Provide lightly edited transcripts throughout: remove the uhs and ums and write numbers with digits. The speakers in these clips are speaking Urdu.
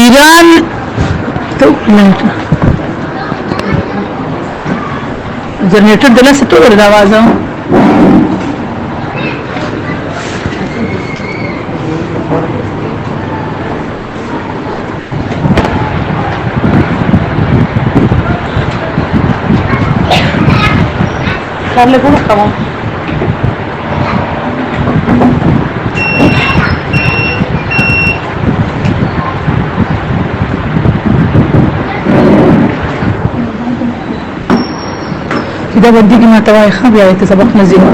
ایران تو جنریٹر دلا سے تو آواز آؤ کر لے کو رکھا ہوں دا بدی کی ماتوائی خواب یا ایت سبق نظیر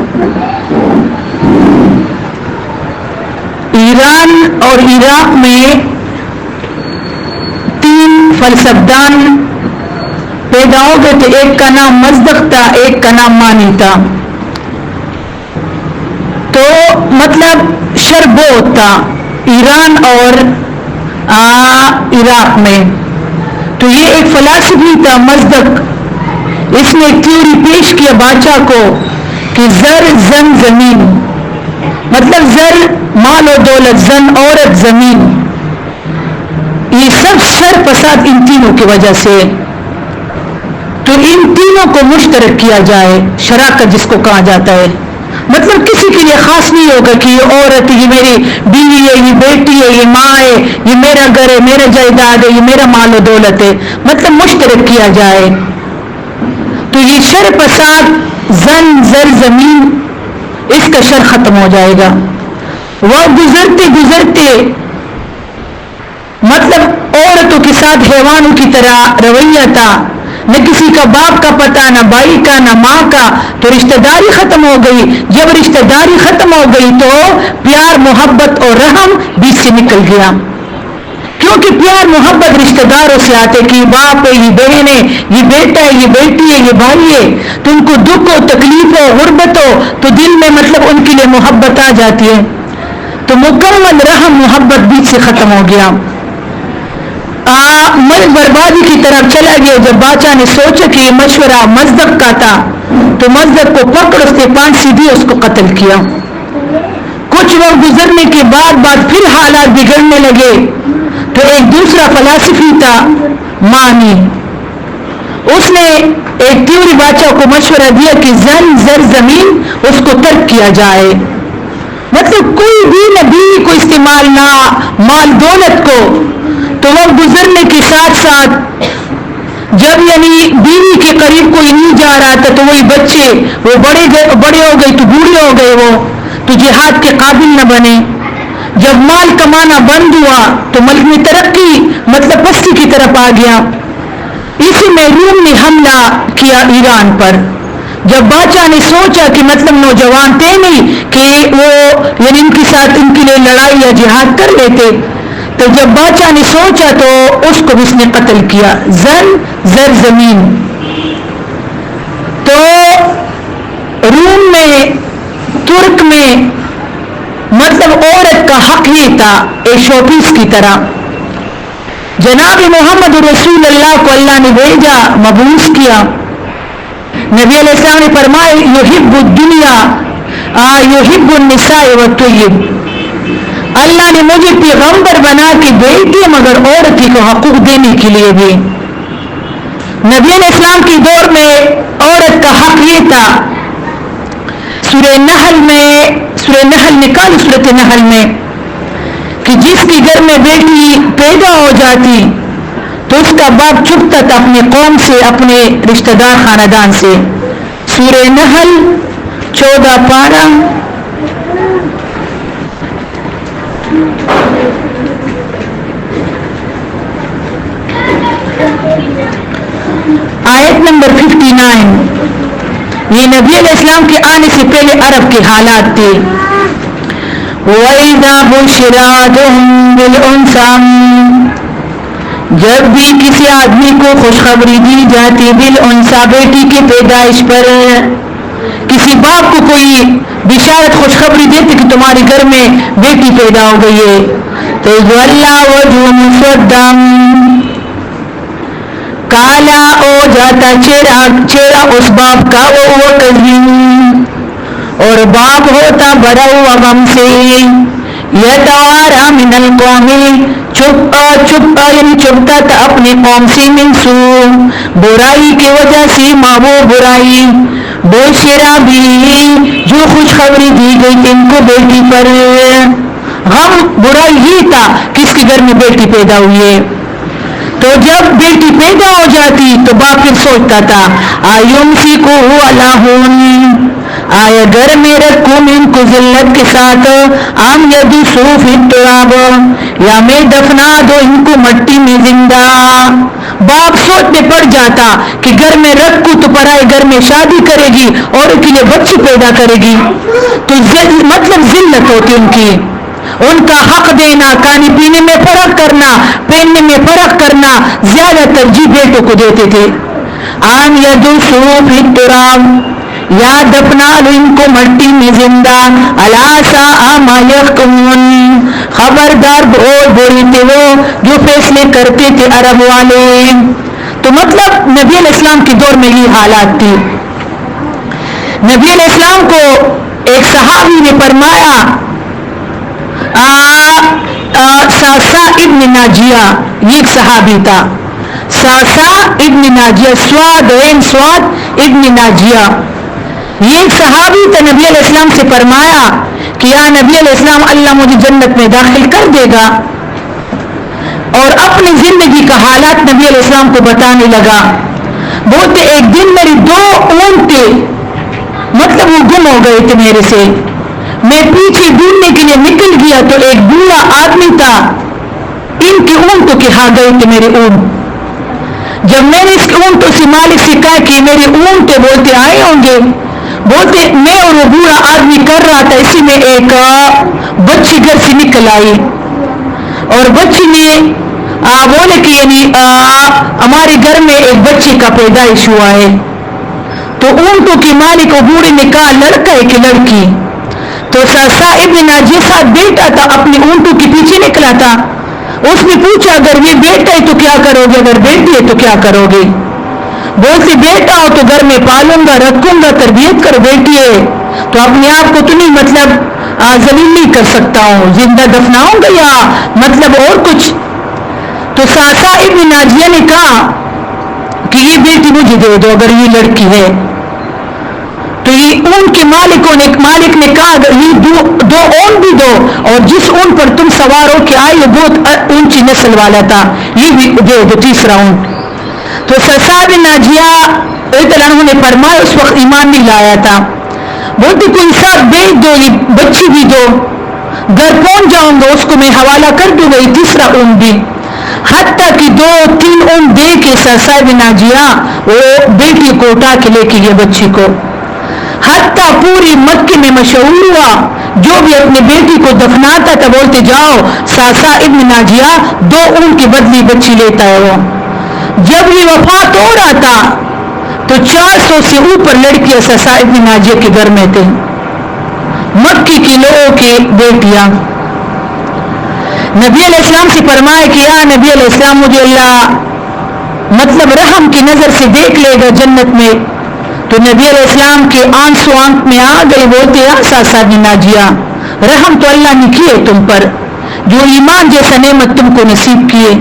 ایران اور عراق میں 3 فلسفدان پیدا ہو گئے تھے. ایک کا نام مصدق تھا, ایک کا نام مانی تھا. تو مطلب شربوت تھا ایران اور عراق میں. تو یہ ایک فلسفی تھا مصدق. اس نے ایک تھیوری پیش کیا بادشاہ کو کہ زر زن زمین, مطلب زر مال و دولت, زن عورت, زمین, یہ سب شر فساد ان تینوں کی وجہ سے. تو ان تینوں کو مشترک کیا جائے, شراکت جس کو کہا جاتا ہے. مطلب کسی کے لیے خاص نہیں ہوگا کہ یہ عورت, یہ میری بیوی ہے, یہ بیٹی ہے, یہ ماں ہے, یہ میرا گھر ہے, میرا جائیداد ہے, یہ میرا مال و دولت ہے. مطلب مشترک کیا جائے. تو یہ شر فساد, زن زر زمین, اس کا شر ختم ہو جائے گا. وہ گزرتے گزرتے مطلب عورتوں کے ساتھ حیوانوں کی طرح رویہ تھا. نہ کسی کا باپ کا پتہ, نہ بھائی کا, نہ ماں کا. تو رشتہ داری ختم ہو گئی. جب رشتہ داری ختم ہو گئی تو پیار محبت اور رحم بیچ سے نکل گیا. کیونکہ پیار محبت رشتہ داروں سے آتے کہ یہ باپ ہے, یہ بہن ہے, یہ بیٹا ہے, یہ بیٹی ہے, یہ بھائی ہے. تو ان کو دکھ ہو, تکلیف ہو, غربت ہو تو دل میں مطلب ان کے لیے محبت آ جاتی ہے. تو مکمل رحم محبت بیچ سے ختم ہو گیا. ملک بربادی کی طرف چلا گیا. جب بادشاہ نے سوچا کہ یہ مشورہ مصدق کا تھا تو مصدق کو پکڑ اس کے پانسی دی, اس کو قتل کیا. کچھ وقت گزرنے کے بعد پھر حالات بگڑنے لگے. تو ایک دوسرا فلسفی تھا مانی, اس نے ایک تیوری بادشاہ کو مشورہ دیا کہ زن زر زمین اس کو ترک کیا جائے. مطلب کوئی بھی نہ بیوی کو استعمال, نہ مال دولت کو. تو وقت گزرنے کے ساتھ ساتھ جب یعنی بیوی کے قریب کوئی نہیں جا رہا تھا تو وہی بچے وہ بڑے ہو گئے تو بوڑھے ہو گئے, وہ تو جہاد کے قابل نہ بنے. جب مال کمانا بند ہوا تو ملک میں ترقی مطلب پستی کی طرف آ گیا. اسی میں روم نے حملہ کیا ایران پر. جب بادشاہ نے سوچا کہ مطلب نوجوان تھے نہیں کہ وہ یعنی ان کے ساتھ ان کے لیے لڑائی یا جہاد کر لیتے, تو جب بادشاہ نے سوچا تو اس کو بھی اس نے قتل کیا. زن زر زمین. تو روم میں, ترک میں مطلب عورت کا حق یہ تھا ایک شوپیس کی طرح. جناب محمد رسول اللہ کو اللہ نے بھیجا, مبعوث کیا. نبی علیہ السلام نے فرمایا یحب الدنیا یحب النساء والطیب. اللہ نے مجھے پیغمبر بنا کے بھیج دیا مگر عورت کو حقوق دینے کے لیے بھی. نبی علیہ السلام کے دور میں عورت کا حق یہ تھا. سورہ نحل نکال, سورۃ نحل میں کہ جس کے گھر میں بیٹی پیدا ہو جاتی تو اس کا باپ چھپتا تھا اپنے قوم سے, اپنے رشتہ دار خاندان سے. سورہ نحل 14 پارہ آیت نمبر 59. یہ نبی علیہ السلام کے آنے سے پہلے عرب کے حالات تھے. وَإِذَا بُشِّرَ أَحَدُهُم بِالْأُنثَىٰ, جب بھی کسی آدمی کو خوشخبری دی جاتی بالانثیٰ, بیٹی کی پیدائش پر. کسی باپ کو کوئی بشارت خوشخبری دیتے کہ تمہارے گھر میں بیٹی پیدا ہو گئی ہے تو وَلَّا وَجْهُ مُسْوَدًّا, کالا ہو جاتا چہرہ اس باپ کا. وہ کظیم, اور باپ ہوتا بھرا ہوا غم سے. یتوارا من القوم یعنی چھپتا تھا اپنے قوم سے، من سوء برائی کی وجہ سے، ما وہ برائی، بشرا بھی جو خوشخبری دی گئی ان کو بیٹی پر، غم برائی ہی تھا کس کے گھر میں بیٹی پیدا ہوئی ہے۔ تو جب بیٹی پیدا ہو جاتی تو باپ پھر سوچتا تھا ایمسکہ علی ہون، آیا گھر میں رکھوں ان کو ذلت کے ساتھ، ام یدسہ فی التراب، یا میں دفنا دو ان کو مٹی میں زندہ۔ باپ سوچ میں پڑ جاتا کہ گھر میں رکھوں تو پرائے گھر میں شادی کرے گی اور کے لیے بچے پیدا کرے گی، تو مطلب ذلت ہوتی ان کی، ان کا حق دینا، کھانے پینے میں فرق کرنا، پہننے میں فرق کرنا، زیادہ ترجیح بیٹوں کو دیتے تھے۔ ان یدسہ فی التراب، یا دفنا لو ان کو مٹی میں زندہ، الا ساء ما یحکمون، خبردار بہت بری تھے وہ جو فیصلے کرتے تھے عرب والے۔ تو مطلب نبی علیہ السلام کے دور میں یہ حالات تھی۔ نبی علیہ السلام کو ایک صحابی نے فرمایا، ساسا ابن ناجیہ، یہ ایک صحابی تھا، ساسا ابن ناجیہ، سواد عین سواد ابن ناجیہ، یہ ایک صحابی تھا۔ نبی علیہ السلام سے فرمایا کہ یا نبی علیہ السلام اللہ مجھے جنت میں داخل کر دے گا، اور اپنی زندگی کا حالات نبی علیہ السلام کو بتانے لگا۔ بولتے ایک دن میری 2 اونٹ تھے، مطلب وہ گم ہو گئے تھے میرے سے، میں پیچھے ڈھونڈنے کے لیے نکل گیا تو ایک بوڑھا آدمی تھا، ان کے اونٹوں کے ہاں گئے تھے میرے اونٹ۔ جب میں نے اس اونٹوں سے مالک سے کہا کہ میرے اونٹ تھے، بولتے آئے ہوں گے، بولتے میں اور وہ بوڑھا آدمی کر رہا تھا، اسی میں ایک بچی گھر سے نکل آئی، اور بچی نے بولے کہ یعنی ہمارے گھر میں ایک بچے کا پیدائش ہوا ہے۔ تو اونٹوں کے مالک و بوڑھے نے کہا لڑکا ہے کہ لڑکی؟ تو ساسا ابن ناجیہ ساتھ بیٹا تھا، اپنے اونٹوں کے پیچھے نکلا تھا، اس نے پوچھا اگر یہ بیٹا ہے تو کیا کرو گے، اگر بیٹی ہے تو کیا کرو گے؟ بولتے بیٹا ہو تو گھر میں پالوں گا، رکھوں گا، تربیت کر، بیٹی ہے تو اپنے آپ کو تو نہیں مطلب ذلیل نہیں کر سکتا ہوں، زندہ دفناؤں گا یا مطلب اور کچھ۔ تو ساسا ابن ناجیہ نے کہا کہ یہ بیٹی مجھے دے دو اگر یہ لڑکی ہے۔ تو یہ اون کے مالک نے کہا اگر یہ 2 اون بھی دو، اور جس اون پر تم سوار ہو کے آئے بہت اونچی نسل والا تھا، یہ بھی دے دو، تیسرا اون۔ تو ساسا ابن ناجیہ نے فرمایا اس وقت ایمان نہیں لایا تھا، بولتے کوئی ساتھ بیچ دو، یہ بچی بھی دو، گھر پہنچ جاؤں گا اس کو میں حوالہ کر دوں گا، یہ تیسرا اون بھی۔ حتیٰ کہ 2-3 اون دے کے ساسا ابن ناجیہ وہ بیٹی کو اٹھا کے لے کے گئے بچی کو، حتیٰ پوری مکے میں مشہور ہوا، جو بھی اپنے بیٹی کو دفناتا تھا بولتے جاؤ ساسا ابن ناجیہ 2 اون کی بدلی بچی لیتا ہے وہ۔ جب یہ وفات ہو رہا تھا تو 400 سے اوپر لڑکیاں ساسا ابن ناجیہ کے گھر میں تھے، مکی کے لوگوں کی بیٹیاں۔ نبی علیہ السلام سے فرمایا کہ یا نبی علیہ السلام مجھے اللہ مطلب رحم کی نظر سے دیکھ لے گا جنت میں۔ تو نبی علیہ السلام کے آنسو آنکھ میں آ گئے، بولتے یا ساسا ابن ناجیہ رحم تو اللہ نے کیے تم پر، جو ایمان جیسا نعمت تم کو نصیب کیے،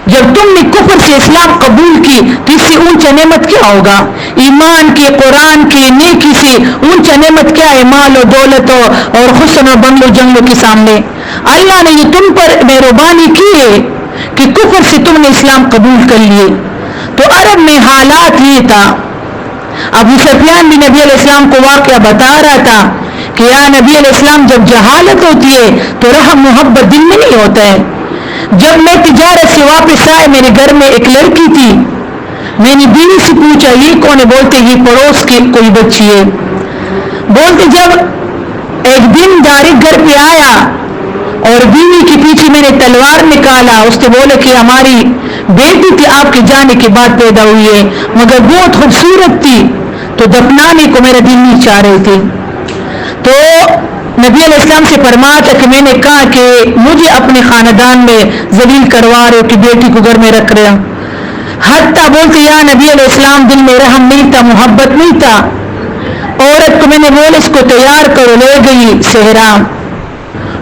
جب تم نے کفر سے اسلام قبول کی تو اس سے اونچا نعمت کیا ہوگا؟ ایمان کے، قرآن کے، نیکی سے اونچا نعمت کیا ہے؟ مال و دولت اور حسن و بنگلو جنگلوں کے سامنے اللہ نے یہ تم پر مہربانی کی ہے کہ کفر سے تم نے اسلام قبول کر لیے۔ تو عرب میں حالات یہ تھا، ابو سفیان بھی نبی علیہ السلام کو واقعہ بتا رہا تھا کہ یا نبی علیہ السلام جب جہالت ہوتی ہے تو رحم محبت دل میں نہیں ہوتا ہے۔ جب میں تجارت سے واپس آئے میرے گھر میں ایک لڑکی تھی، میں نے بیوی سے پوچھا یہ کون ہے؟ بولتے یہ پڑوس کی کوئی بچی ہے۔ بولتے جب ایک دن ڈائریکٹ گھر پہ آیا اور بیوی کے پیچھے میں نے تلوار نکالا، اس نے بولے کہ ہماری بیٹی تھی آپ کے جانے کے بعد پیدا ہوئی ہے مگر بہت خوبصورت تھی، تو دفنانے کو میرا دل نہیں چاہ رہے تھے۔ تو نبی علیہ السلام سے فرمایا تھا کہ میں نے کہا کہ مجھے اپنے خاندان میں ذلیل کروا رہے ہو کہ بیٹی کو گھر میں رکھ رہے ہو۔ حتیٰ بولتے یا نبی علیہ السلام دل میں رحم نہیں تھا، محبت نہیں تھا۔ عورت کو میں نے بولے اس کو تیار کرو، لے گئی صحرا،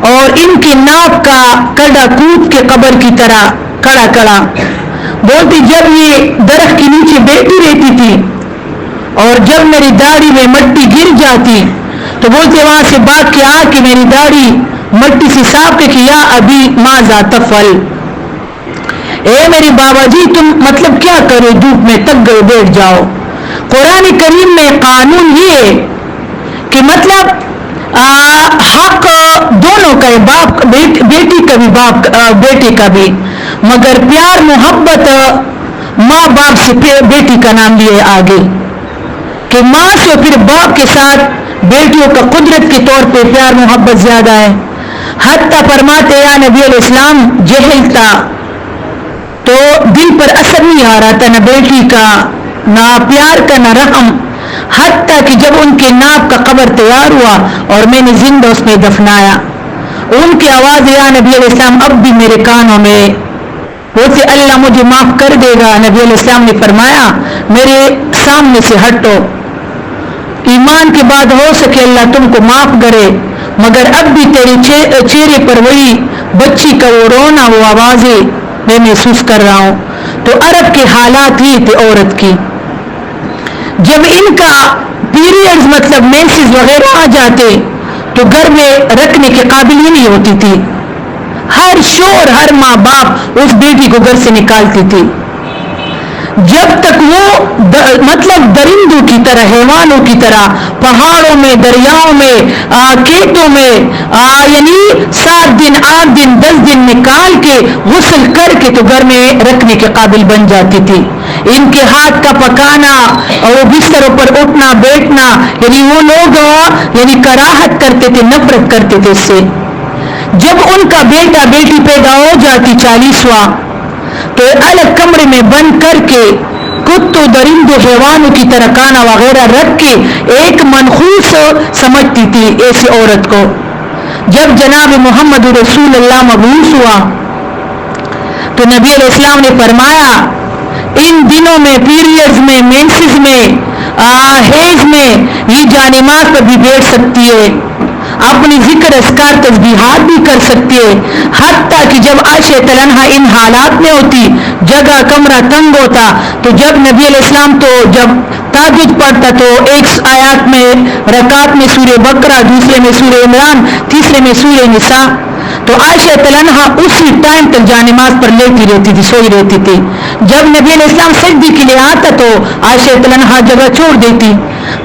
اور ان کی ناک کا کڑا کود کے قبر کی طرح کڑا کڑا. بولتی جب یہ درخت کے نیچے بیٹھی رہتی تھی اور جب میری داڑھی میں مٹی گر جاتی تو بولتے وہاں سے بھاگ کے آ کے میری داڑھی مٹی سے صاف کے کیا ابھی ماذا تفعل. اے میری بابا جی تم مطلب کیا کرو دھوپ میں تک گئے بیٹھ جاؤ. قرآن کریم میں قانون یہ ہے کہ مطلب حق دونوں کا ہے, باپ بیٹی کا بھی باپ بیٹے کا بھی, مگر پیار محبت ماں باپ سے بیٹی کا نام لیے آگے کہ ماں سے پھر باپ کے ساتھ بیٹیوں کا قدرت کے طور پہ پیار محبت زیادہ ہے. حتیٰ فرماتے یا نبی علیہ السلام جہل تھا تو دل پر اثر نہیں آ رہا تھا نہ بیٹی کا نہ پیار کا نہ رحم, حتیٰ کہ جب ان کے ناک کا قبر تیار ہوا اور میں نے زندہ اس میں دفنایا ان کی آواز یا نبی علیہ السلام اب بھی میرے کانوں میں, بولتے اللہ مجھے معاف کر دے گا. نبی علیہ السلام نے فرمایا میرے سامنے سے ہٹو, ایمان کے بعد ہو سکے اللہ تم کو معاف کرے مگر اب بھی تیرے چہرے پر وہی بچی کا وہ رونا وہ آوازیں میں محسوس کر رہا ہوں. تو عرب کے حالات ہی تھے عورت کی, جب ان کا پیریڈز مطلب مینسز وغیرہ آ جاتے تو گھر میں رکھنے کے قابل ہی نہیں ہوتی تھی. ہر شور ہر ماں باپ اس بیٹی کو گھر سے نکالتی تھی جب تک وہ مطلب درندوں کی طرح حیوانوں کی طرح پہاڑوں میں دریاؤں میں کھیتوں میں یعنی 7 دن 8 دن 10 دن نکال کے غسل کر کے تو گھر میں رکھنے کے قابل بن جاتی تھی. ان کے ہاتھ کا پکانا اور وہ بستروں پر اٹھنا بیٹھنا یعنی وہ لوگ یعنی کراہت کرتے تھے, نفرت کرتے تھے اس سے. جب ان کا بیٹا بیٹی پیدا ہو جاتی 40واں تو الگ کمرے میں بند کر کے کتوں درندوں حیوانوں کی طرح کانا وغیرہ رکھ کے ایک منحوس سمجھتی تھی ایسی عورت کو. جب جناب محمد رسول اللہ مبعوث ہوا تو نبی علیہ السلام نے فرمایا ان دنوں میں پیریڈز میں مینسز میں ہیز میں یہ جانماز پر بھی بیٹھ سکتی ہے, اپنی ذکر اذکار تسبیحات بھی کر سکتی ہے. حتیٰ کہ جب عائشہ عنہا ان حالات میں ہوتی جگہ کمرہ تنگ ہوتا تو جب نبی علیہ السلام تو جب تہجد پڑھتا تو ایک آیات میں رکعت میں سورہ بقرہ, دوسرے میں سورہ عمران, تیسرے میں سورہ نساء, تو عائشہ عنہا اسی ٹائم تک جانماز پر لیٹی رہتی تھی, سوئی رہتی تھی. جب نبی علیہ السلام سجدے کے لیے آتا تو عائشہ عنہا جگہ چھوڑ دیتی.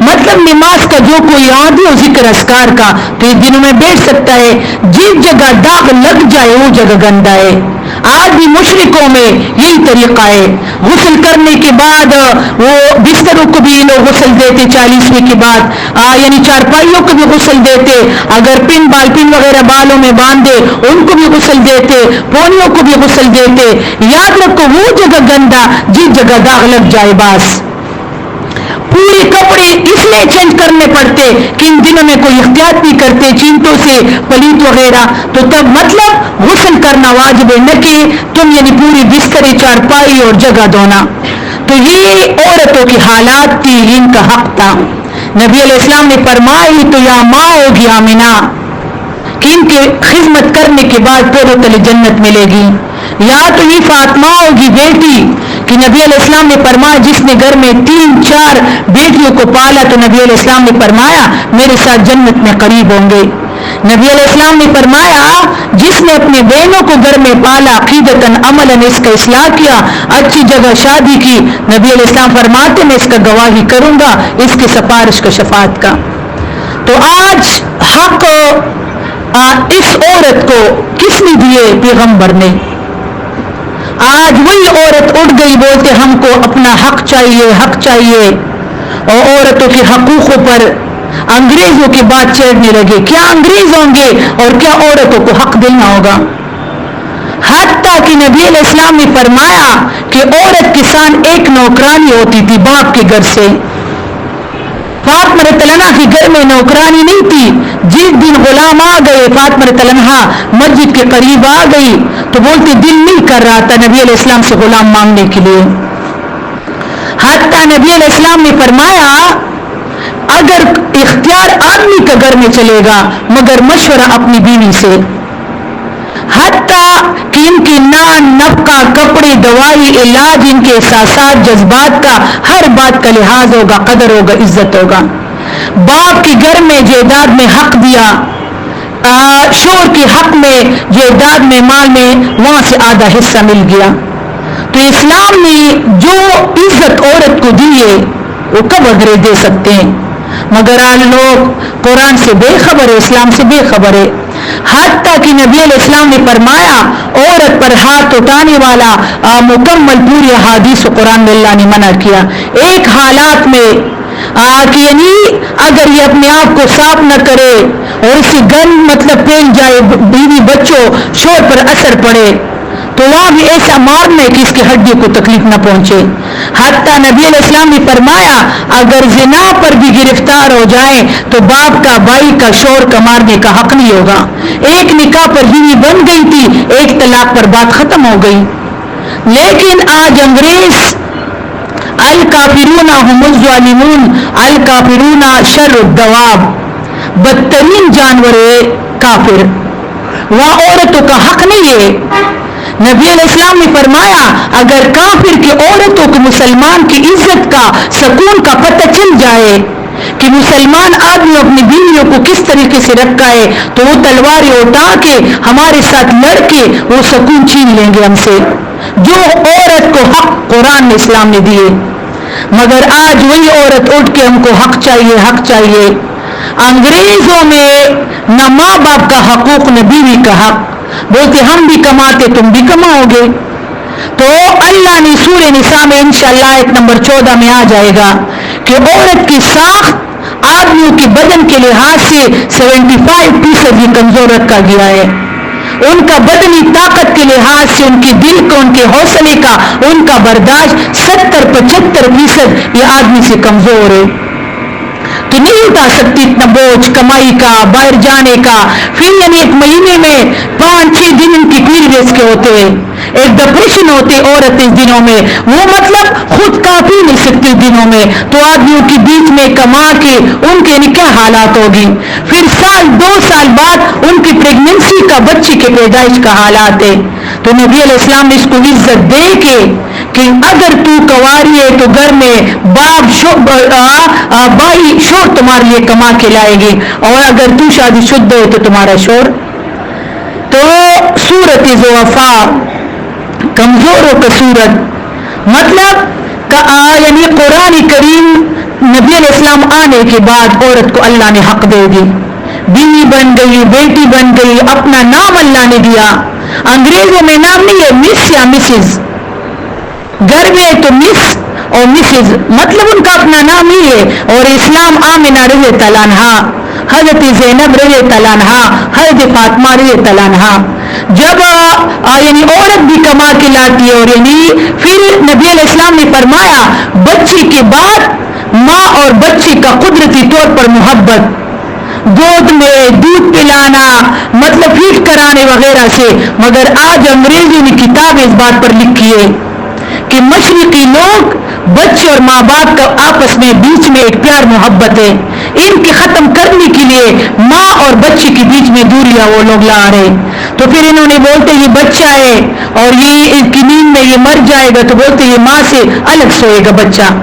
مطلب نماز کا جو کوئی عادی ہو ذکر اذکار کا تو اس دنوں میں بیٹھ سکتا ہے. جس جگہ داغ لگ جائے وہ جگہ گندا ہے. آج بھی مشرکوں میں یہی طریقہ ہے, غسل کرنے کے بعد وہ بستروں کو بھی لوگ غسل دیتے 40ویں کے بعد, یعنی چارپائیوں کو بھی غسل دیتے, اگر بال پن وغیرہ بالوں میں باندھے ان کو بھی غسل دیتے, پونیوں کو بھی غسل دیتے. یاد رکھو وہ جگہ گندا جس جگہ داغ لگ جائے. بس پورے کپڑے اس لیے چینج کرنے پڑتے کہ ان دنوں میں کوئی احتیاط نہیں کرتے چینٹوں سے پلیت وغیرہ, تو تب مطلب غسل کرنا واجب ہے نہ کہ تم یعنی پوری بستر چارپائی اور جگہ دھونا. تو یہ عورتوں کی حالات تھی, ان کا حق تھا. نبی علیہ السلام نے فرمائی تو یا ماں ہوگی آمنہ کہ ان کی خدمت کرنے کے بعد پھر تلے جنت ملے گی, یا تو یہ فاطمہ ہوگی بیٹی کہ نبی علیہ السلام نے فرمایا جس نے گھر میں 3-4 بیٹیوں کو پالا تو نبی علیہ السلام نے فرمایا میرے ساتھ جنت میں قریب ہوں گے. نبی علیہ السلام نے فرمایا جس نے اپنے بہنوں کو گھر میں پالا عقیدتاً عملاً اس کا اصلاح کیا اچھی جگہ شادی کی, نبی علیہ السلام فرماتے میں اس کا گواہی کروں گا اس کی سفارش کا شفاعت کا. تو آج حق اس عورت کو کس نے دیے؟ پیغمبر نے. آج وہی عورت اٹھ گئی بولتے ہم کو اپنا حق چاہیے, حق چاہیے, اور عورتوں کے حقوقوں پر انگریزوں کی بات چھیڑنے لگے. کیا انگریز ہوں گے اور کیا عورتوں کو حق دینا ہوگا؟ حتیٰ کہ نبی علیہ السلام نے فرمایا کہ عورت کے ساتھ ایک نوکرانی ہوتی تھی باپ کے گھر سے. فاطمہ رضی اللہ عنہا کے گھر میں نوکرانی نہیں تھی. جس دن غلام آ گئے فاطمہ رضی اللہ عنہا مسجد کے قریب آ گئی تو بولتے دل نہیں کر رہا تھا نبی علیہ السلام سے غلام مانگنے کے لیے. حتیٰ نبی علیہ السلام نے فرمایا اگر اختیار آدمی کا گھر میں چلے گا مگر مشورہ اپنی بیوی سے، حتیٰ کہ ان کی نان نفقہ، کپڑے، دوائی، علاج، ان کے احساسات، جذبات کا ہر بات کا لحاظ ہوگا، قدر ہوگا، عزت ہوگا۔ باپ کے گھر میں جائیداد میں حق دیا، شوہر کے حق میں جائیداد میں مال میں وہاں سے آدھا حصہ مل گیا۔ تو اسلام نے جو عزت عورت کو دی ہے وہ کب انگریز دے سکتے ہیں؟ مگر آج لوگ قرآن سے بے خبر ہے، اسلام سے بے خبر ہے۔ حتیٰ کہ نبی علیہ السلام نے فرمایا عورت پر ہاتھ اٹھانے والا مکمل پوری احادیث و قرآن میں اللہ نے منع کیا۔ ایک حالات میں کہ یعنی اگر یہ اپنے آپ کو صاف نہ کرے اور اسی گن مطلب پھیل جائے، بیوی بچوں شوہر پر اثر پڑے، تو وہاں بھی ایسا مارنا ہے کہ اس کی ہڈیوں کو تکلیف نہ پہنچے۔ حتیٰ نبی علیہ السلام نے فرمایا اگر زنا پر بھی گرفتار ہو جائے تو باپ کا، بھائی کا، شوہر کا مارنے کا حق نہیں ہوگا۔ ایک نکاح پر بیوی بن گئی تھی، ایک طلاق پر بات ختم ہو گئی۔ لیکن آج انگریز الکافرون هم الظالمون، الکافرون شر الدواب، بدترین جانور ہے کافر، وہاں عورتوں کا حق نہیں ہے۔ نبی علیہ السلام نے فرمایا اگر کافر کی عورتوں کو مسلمان کی عزت کا، سکون کا پتہ چل جائے کہ مسلمان آدمی اپنی بیویوں کو کس طریقے سے رکھا ہے تو وہ تلواریں اٹھا کے ہمارے ساتھ لڑ کے وہ سکون چھین لیں گے ہم سے، جو عورت کو حق قرآن نے اسلام نے دیے۔ مگر آج وہی عورت اٹھ کے ہم کو حق چاہیے، حق چاہیے۔ انگریزوں میں نہ ماں باپ کا حقوق نہ بیوی کا حق، بولتے ہم بھی کماتے تم بھی کماؤ گے۔ تو اللہ نے سورہ نساء میں انشاءاللہ آیت نمبر 14 میں آ جائے گا کہ عورت کی ساخت آدمیوں کے بدن کے لحاظ سے 75% ہی کمزور رکھا گیا ہے۔ ان کا بدنی طاقت کے لحاظ سے، ان کے دل کا، ان کے حوصلے کا، ان کا برداشت 70-75% یہ آدمی سے کمزور ہے۔ تو نہیں اٹھا سکتی اتنا بوجھ کمائی کا، باہر جانے کا۔ پھر یعنی ایک مہینے میں 5-6 دن ان کی پیریڈز کے ہوتے ہیں، ایک ڈپریشن ہوتے عورت اس دنوں میں، وہ مطلب خود کافی نہیں سکتی دنوں میں، تو آدمیوں کے بیچ میں کما کے ان کے کیا حالات ہوگی۔ پھر سال 2 سال بعد ان کی پریگننسی کا، بچی کے پیدائش کا حالات ہے۔ تو نبی علیہ السلام نے اس کو عزت دے کے کہ اگر تو کواری ہے تو گھر میں باپ بھائی شوہر تمہارے لیے کما کے لائے گی، اور اگر تو شادی شدہ ہے تو تمہارا شوہر۔ تو صورت ضعفاء، کمزوروں کا صورت مطلب یعنی قرآن کریم نبی علیہ السلام آنے کے بعد عورت کو اللہ نے حق دے دی، بیوی بن گئی، بیٹی بن گئی، اپنا نام اللہ نے دیا۔ انگریزوں میں نام نہیں ہے مس یا مسز، گھر میں تو مس اور مسز مطلب ان کا اپنا نام ہی ہے۔ اور اسلام آمنہ رضی اللہ عنہا، حضرت زینب رضی اللہ عنہا، حضرت فاطمہ رضی اللہ عنہا، جب یعنی عورت بھی کما کے لاتی ہے، اور یعنی پھر نبی علیہ السلام نے فرمایا بچی کے بعد ماں اور بچی کا قدرتی طور پر محبت، گود میں دودھ پلانا مطلب فیڈ کرانے وغیرہ سے۔ مگر آج انگریزوں نے کتاب اس بات پر لکھی ہے کہ مشرقی لوگ بچے اور ماں باپ کا آپس میں بیچ میں ایک پیار محبت ہے، ان کے ختم کرنے کے لیے ماں اور بچے کے بیچ میں دوریاں وہ لوگ لا رہے۔ تو پھر انہوں نے بولتے یہ بچہ ہے اور یہ اس کی نیند میں یہ مر جائے گا، تو بولتے یہ ماں سے الگ سوئے گا بچہ۔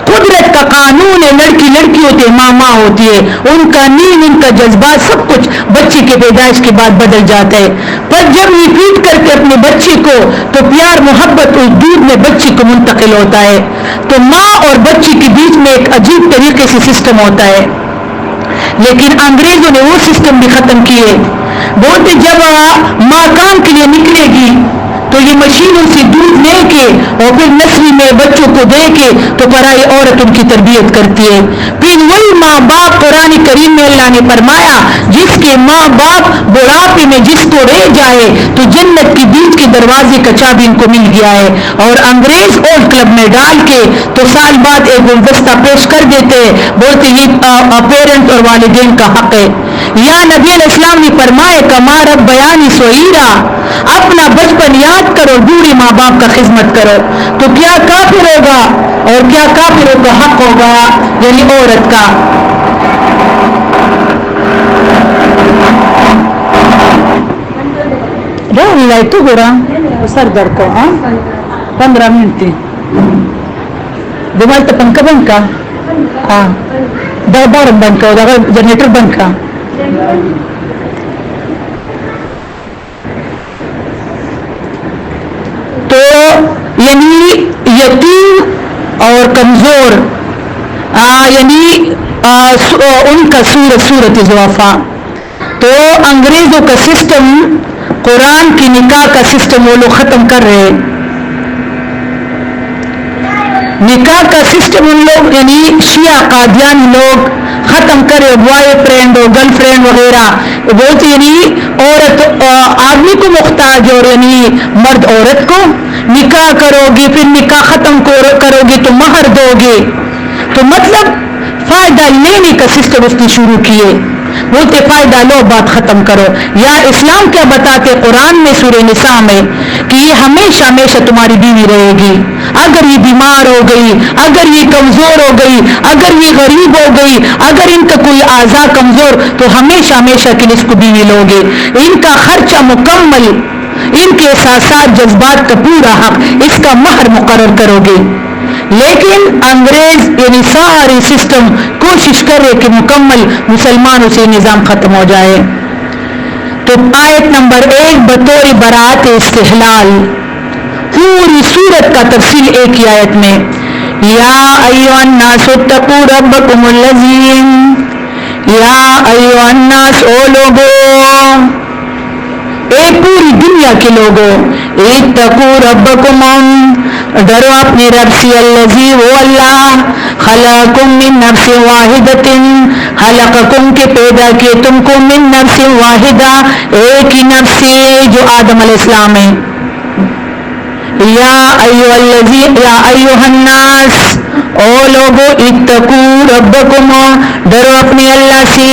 قدرت کا قانون ہے، لڑکی لڑکی ہوتی ہے، ماں ماں ہوتی ہے، ان کا نیند، ان کا جذبات سب کچھ بچے کے پیدائش کے بعد بدل جاتا ہے۔ پر جب یہ فیڈ کرتے اپنے بچے کو تو پیار محبت اس دودھ میں بچے کو منتقل ہوتا ہے۔ تو ماں اور بچے کے بیچ میں ایک عجیب طریقے سے سسٹم ہوتا ہے، لیکن انگریزوں نے وہ سسٹم بھی ختم کیے۔ بولتے جب ماں کام کے لیے نکلے گی تو یہ مشینوں سے دودھ لے کے اور پھر نسلی میں بچوں کو دے کے تو پرائی عورت ان کی تربیت کرتی ہے۔ پھر وہی ماں باپ، قرآن کریم میں اللہ نے فرمایا جس کے ماں باپ بڑھاپے میں جس کو رہ جائے تو جنت کے بیچ کے دروازے کا چابی ان کو مل گیا ہے۔ اور انگریز اولڈ کلب میں ڈال کے تو سال بعد ایک گلدستہ پیش کر دیتے، بولتے یہ پیرنٹ اور والدین کا حق ہے۔ یا نبی علیہ السلام نے فرمایا کما رب بیانی سوئیرا، اپنا بچپن یاد کرو، بوڑھی ماں باپ کا خدمت کرو، تو کیا کافر ہوگا اور کیا کافروں کا حق ہوگا، یعنی عورت کا. تو گورا سر در کو 15 منٹ دمال تو پنکھا بند کا بار بند کا جنریٹر بند کا. تو یعنی یتیم اور کمزور یعنی ان کا صورت ضعفا. تو انگریزوں کا سسٹم، قرآن کی نکاح کا سسٹم وہ لوگ ختم کر رہے. نکاح کا سسٹم ان لوگ یعنی شیعہ قادیانی لوگ ختم کرے. بوائے فرینڈ اور گرل فرینڈ وغیرہ بولتے، یعنی عورت آدمی کو محتاج اور یعنی مرد عورت کو. نکاح کرو گی پھر نکاح ختم کرو گی تو مہر دو گے. تو مطلب فائدہ لینے کا سسٹم اس نے شروع کیے. بولتے فائدہ لو بات ختم کرو. یا اسلام کیا بتاتے قرآن میں سورہ نساء میں کہ یہ ہمیشہ ہمیشہ تمہاری بیوی رہے گی. اگر یہ بیمار ہو گئی، اگر یہ کمزور ہو گئی، اگر یہ غریب ہو گئی، اگر ان کا کوئی اعضاء کمزور، تو ہمیشہ ہمیشہ کے لیے اس کو بیوی لوگے. ان کا خرچہ مکمل، ان کے احساسات جذبات کا پورا حق، اس کا مہر مقرر کرو گے. لیکن انگریز یعنی ساری سسٹم کوشش کرے کہ مکمل مسلمانوں سے نظام ختم ہو جائے. تو آیت نمبر 1 بطور برات استحلال، پوری سورت کا تفصیل ایک ہی آیت میں. یا ایھا الناس اتقوا ربکم الذی، یا ایھا الناس او لوگوں، ایک پوری دنیا کے لوگوں، اتقوا ربکم ڈرو اپنے رب سے، الذی وہ اللہ، خلقکم من نفس واحدۃ، خلقکم کے پیدا کیے تم کو، من نفس واحدہ ایک ہی نفس سے جو آدم علیہ السلام ہے. یا ایھا الناس او لوگو، اتقوا ربکم ڈرو اپنے اللہ سے.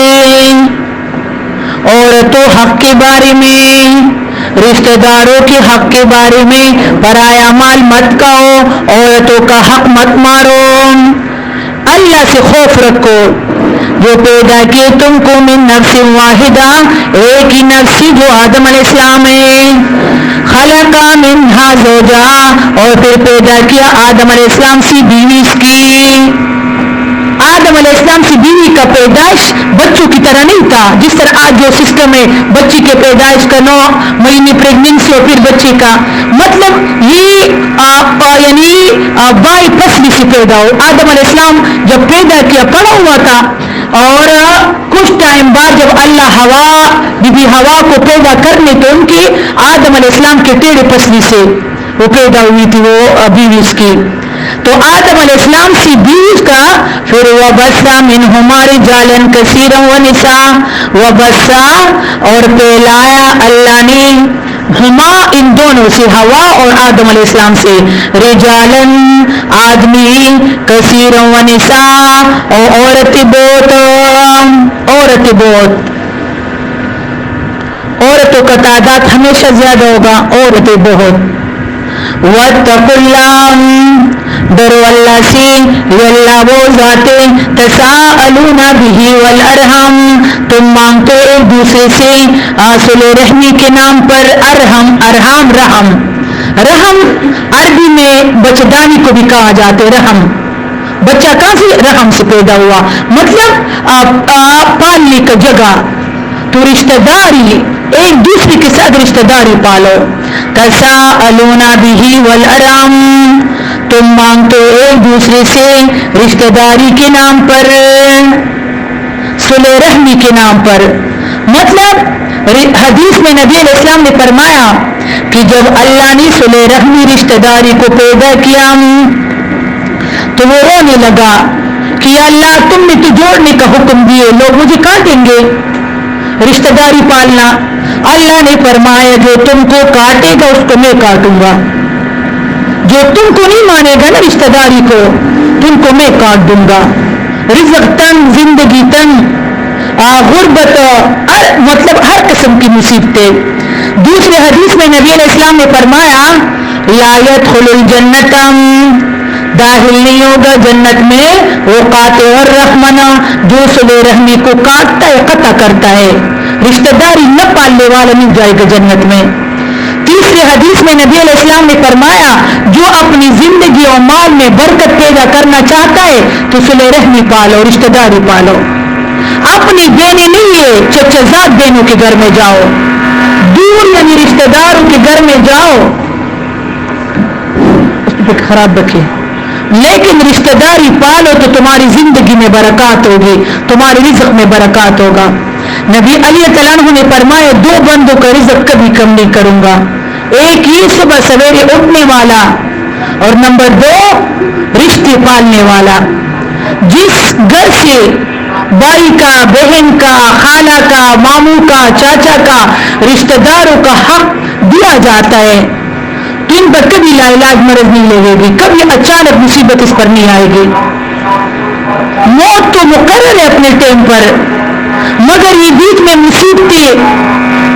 عورتوں حق کے بارے میں، رشتہ داروں کے حق کے بارے میں پرایا مال مت کھاؤ، عورتوں کا حق مت مارو. اللہ سے خوف رکھو جو پیدا کیے تم کو، من نفس واحدہ ایک ہی نفس جو آدم علیہ السلام ہے. خلق منہا زوجہا اور پھر پیدا کیا آدم علیہ السلام سے بیوی اس کی. آدم علیہ السلام سے بیوی کا پیدائش بچوں کی طرح نہیں تھا جس طرح آج جو سسٹم ہے، بچی کے پیدائش کا 9 مہینے پریگننسی اور پھر بچے کا، مطلب یہ یعنی بائی پسلی سے پیدا ہو. آدم علیہ السلام جب پیدا کیا پڑا ہوا تھا، اور کچھ ٹائم بعد جب اللہ بی بی ہوا کو پیدا کرنے تو ان کی آدم علیہ السلام کے ٹیڑھے پسلی سے وہ پیدا ہوئی تھی وہ بیوی اس کی. تو آدم علیہ السلام سے بیوی کا پھر وَبَثَّ مِنْهُمَا رِجَالًا كَثِيرًا وَنِسَاءً، وَبَثَّ اور پھیلایا اللہ نے، ہما ان دونوں سے، ہوا اور آدم علیہ السلام سے، رجالن آدمی، کثیرا ونساء اور عورتیں بہت، عورتوں کا تعداد ہمیشہ زیادہ ہوگا، عورتیں بہت. وَاتَّقُوا اللَّهَ ڈرو اللہ سے، اللہ وہ ذاتے، تساءلون بہ والارحم تم مانگتے ایک دوسرے سے صلہ رحمی کے نام پر. ارحم رحم عربی میں بچدانی کو بھی کہا جاتا ہے. رحم بچہ کہاں سے؟ رحم سے پیدا ہوا، مطلب پالنے کا جگہ. تو رشتہ داری، ایک دوسرے کے ساتھ رشتہ داری پالو. تساءلون بہ والارحم تم مانگتے ایک دوسرے سے رشتہ داری کے نام پر، صلہ رحمی کے نام پر. مطلب حدیث میں نبی علیہ السلام نے فرمایا کہ جب اللہ نے صلہ رحمی رشتہ داری کو پیدا کیا تو وہ رونے لگا کہ یا اللہ تم نے تو جوڑنے کا حکم دیے، لوگ مجھے کاٹیں گے. رشتہ داری پالنا، اللہ نے فرمایا جو تم کو کاٹے گا اس کو میں کاٹوں گا، جو تم کو نہیں مانے گا نا رشتہ داری کو، تم کو میں کاٹ دوں گا. رزق تنگ، زندگی تنگ، غربت، مطلب ہر قسم کی مصیبتیں. دوسرے حدیث میں نبی علیہ السلام نے فرمایا لا يدخل الجنت داخل نہیں ہوگا جنت میں وہ قاطع الرحمنا جو صلہ رحمی کو کاٹتا ہے قطع کرتا ہے رشتہ داری نہ پالنے والا نہیں جائے گا جنت میں. تیسرے حدیث میں نبی علیہ السلام نے فرمایا جو اپنی زندگی اور مال میں برکت پیدا کرنا چاہتا ہے تو صلہ رحمی پالو رشتہ داری پالو. اپنی بہنیں نہیں ہے چچا زاد بہنوں کے گھر میں جاؤ دور یعنی رشتہ داروں کے گھر میں جاؤ اس پہ خراب رکھے لیکن رشتہ داری پالو تو تمہاری زندگی میں برکات ہوگی تمہارے رزق میں برکات ہوگا. نبی علی تعالیٰ عنہ نے فرمایا 2 بندوں کا رزق کبھی کم نہیں کروں گا. ایک یہ صبح سویرے اٹھنے والا اور نمبر 2 رشتے پالنے والا. جس گھر سے بھائی کا بہن کا خالہ کا ماموں کا چاچا کا رشتہ داروں کا حق دیا جاتا ہے تو ان پر کبھی لا علاج مرض نہیں لگے گی کبھی اچانک مصیبت اس پر نہیں آئے گی. موت تو مقرر ہے اپنے ٹائم پر مگر یہ بیچ میں مصیبتیں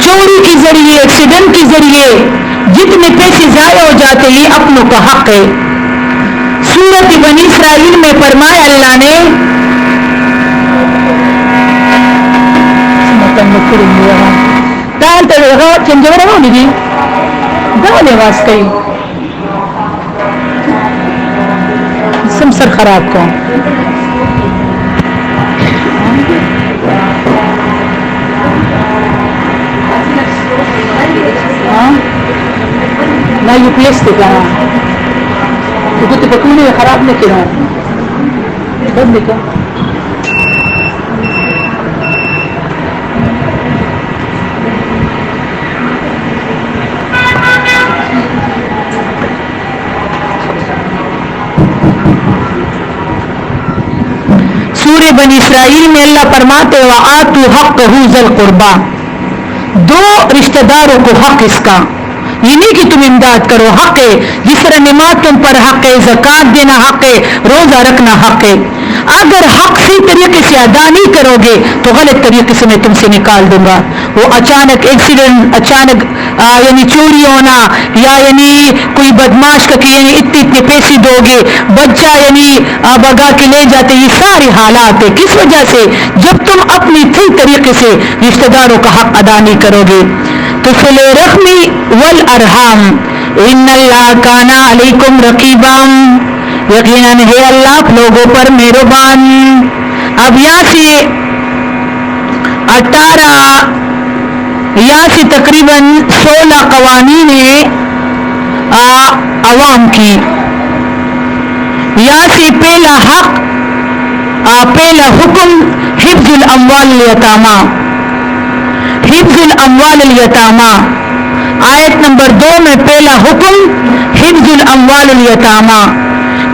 چوری کے ذریعے ایکسیڈنٹ کے ذریعے جتنے پیسے ضائع ہو جاتے ہیں اپنوں کا حق ہے. سورۃ بنی اسرائیل میں فرمایا اللہ نے سمسر خراب کو نہ یو پی ایس کہا تو پکونے خراب نہیں کیا بند کیا سورہ بنی اسرائیل میں اللہ فرماتے وآتوا حقہ ذی القربى 2 رشتہ داروں کو حق اس کا یہ نہیں کہ تم امداد کرو حق ہے جس طرح نماز تم پر حق ہے زکوٰۃ دینا حق ہے روزہ رکھنا حق ہے. اگر حق صحیح طریقے سے ادا نہیں کرو گے تو غلط طریقے سے میں تم سے نکال دوں گا. وہ اچانک ایکسیڈنٹ اچانک یعنی چوری ہونا یا یعنی کوئی بدماش کا کہ یعنی اتنے پیسے دو گے بچہ یعنی بگا کے لے جاتے یہ سارے حالات ہے کس وجہ سے جب تم اپنی صحیح طریقے سے رشتہ داروں کا حق ادا نہیں کرو گے. تو صلہ رحمی والارحام ان اللہ کان علیکم رقیبا یقیناً ہے اللہ لوگوں پر مہربان. اب یہاں سے 18 یہاں سے تقریباً 16 قوانین ہیں عوام کی. یہاں سے پہلا حق پہلا حکم حفظ الاموال الیتامى حفظ الاموال الیتامى آیت نمبر 2 میں پہلا حکم حفظ الاموال الیتامى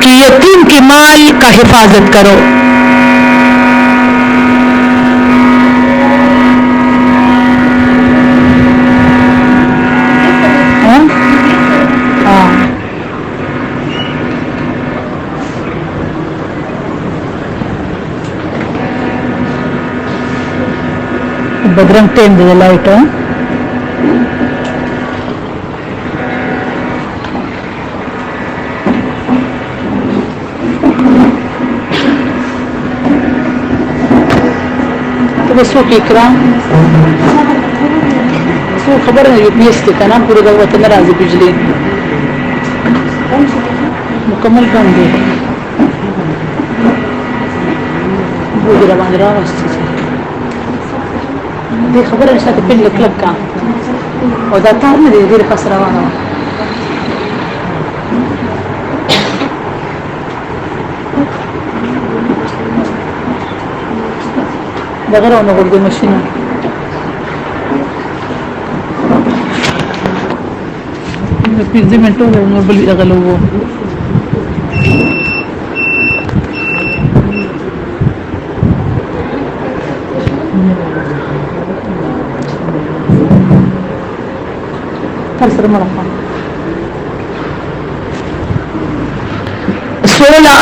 کہ یتیم کے مال کا حفاظت کرو. بدرنگ ٹین دے لائٹ تو بس وہ اکرام سو خبر ہے یو پی ایس کے نام پورے کا وطن راضی بجلی مکمل کام دے وہ روان رہا واسطے دې خبره نشته په پنځه کلک کا او دا تار نه دی ډېر خاص روانه دا غره نو ګورګ ماشين په 15 منټو نو بل غلو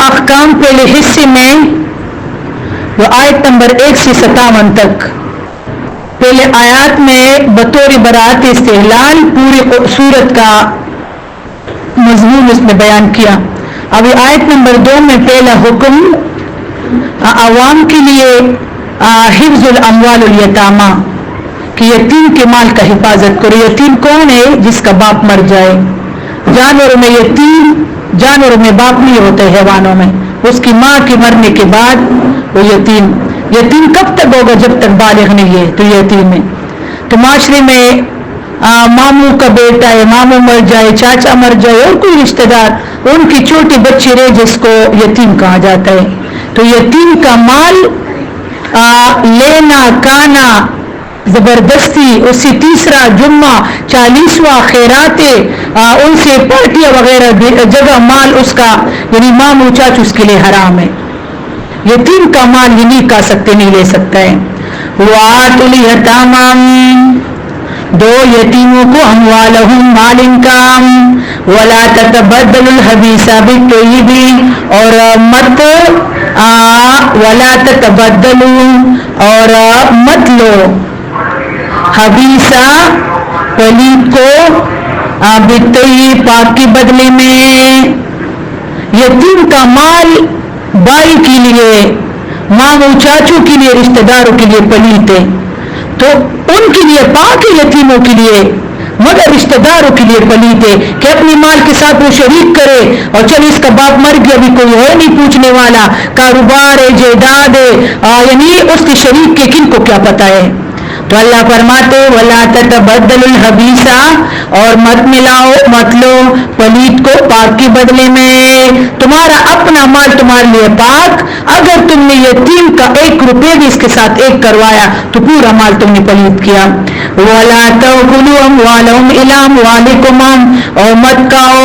احکام پہلے حصے میں وہ آیت نمبر 1 سے 57 تک پہلے آیات میں بطور برات استحلال پوری صورت کا مضمون اس نے بیان کیا. اب آیت نمبر 2 میں پہلا حکم عوام کے لیے حفظ الاموال الیتامہ کہ یتیم کے مال کا حفاظت کرو. یتیم کون ہے؟ جس کا باپ مر جائے. جانوروں میں یتیم، جانوروں میں باپ نہیں ہوتے، حیوانوں میں اس کی ماں کے مرنے کے بعد وہ یتیم. یتیم کب تک ہوگا؟ جب تک بالغ نہیں ہے تو یتیم ہے. تو معاشرے میں ماموں کا بیٹا ہے، ماموں مر جائے، چاچا مر جائے اور کوئی رشتہ دار، ان کی چھوٹی بچی رہے جس کو یتیم کہا جاتا ہے. تو یتیم کا مال لینا کانا زبردستی، اسی تیسرا جمعہ 40واں خیرات ان سے پارٹیاں وغیرہ جگہ مال اس کا یعنی ماموں چاچو اس کے لیے حرام ہے. یتیم کا مال یہ نہیں کہا سکتے، نہیں لے سکتا ہے. وَآتُوا الْيَتَامَىٰ، دو یتیموں کو اموالہم مال ان کا، وَلَا تَتَبَدَّلُوا الْخَبِيثَ بِالطَّيِّبِ، اور مت وَلَا تَتَبَدَّلُوا اور مت لو خبیثہ پلید کو بالطیب پاک کے بدلے میں. یتیم کا مال بھائی کے لیے، ماموں چاچو کے لیے، رشتہ داروں کے لیے پلیت ہے، تو ان کے لیے پاک ہے یتیموں کے لیے، مگر رشتہ داروں کے لیے پلیت ہے کہ اپنی مال کے ساتھ وہ شریک کرے اور چل اس کا باپ مر گیا، ابھی کوئی ہے نہیں پوچھنے والا، کاروبار ہے، جائیداد ہے، یعنی اس کے شریک کے کن کو کیا پتہ ہے. تو اللہ فرماتے وَلَا تَتَبَدَّلُوا الْخَبِيثَ، اور مت ملاؤ مت لو پلید کو پاک کے بدلے میں. تمہارا اپنا مال تمہارے لیے پاک، اگر تم نے یتیم کا 1 روپے بھی اس کے ساتھ ایک کروایا تو پورا مال تم نے پلید کیا. وَلَا تَأْكُلُوا أَمْوَالَهُمْ إِلَىٰ أَمْوَالِكُمْ، اور مت کھاؤ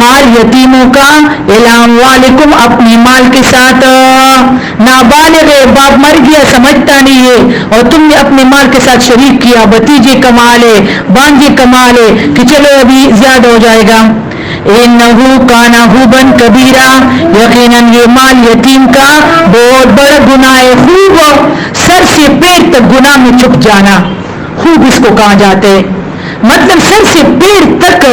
مال یتیموں کا إِلَىٰ أَمْوَالِكُمْ، اپنی مال کے ساتھ. نابالغ ہے، باپ مر گیا سمجھتا نہیں ہے اور تم نے اپنے مال کے ساتھ شریک کیا، بھتیجے کمالے بانجے کمالے کہ چلو ابھی زیادہ ہو جائے گا. اِنَّهُ كَانَ حُوبًا كَبِيرًا، یقیناً یہ مال یتیم کا بہت بڑا گناہ ہے. خوب سر سے پیر تک گناہ میں چھپ جانا، خوب اس کو کہا جاتے ہے. مطلب سر سے پیر تک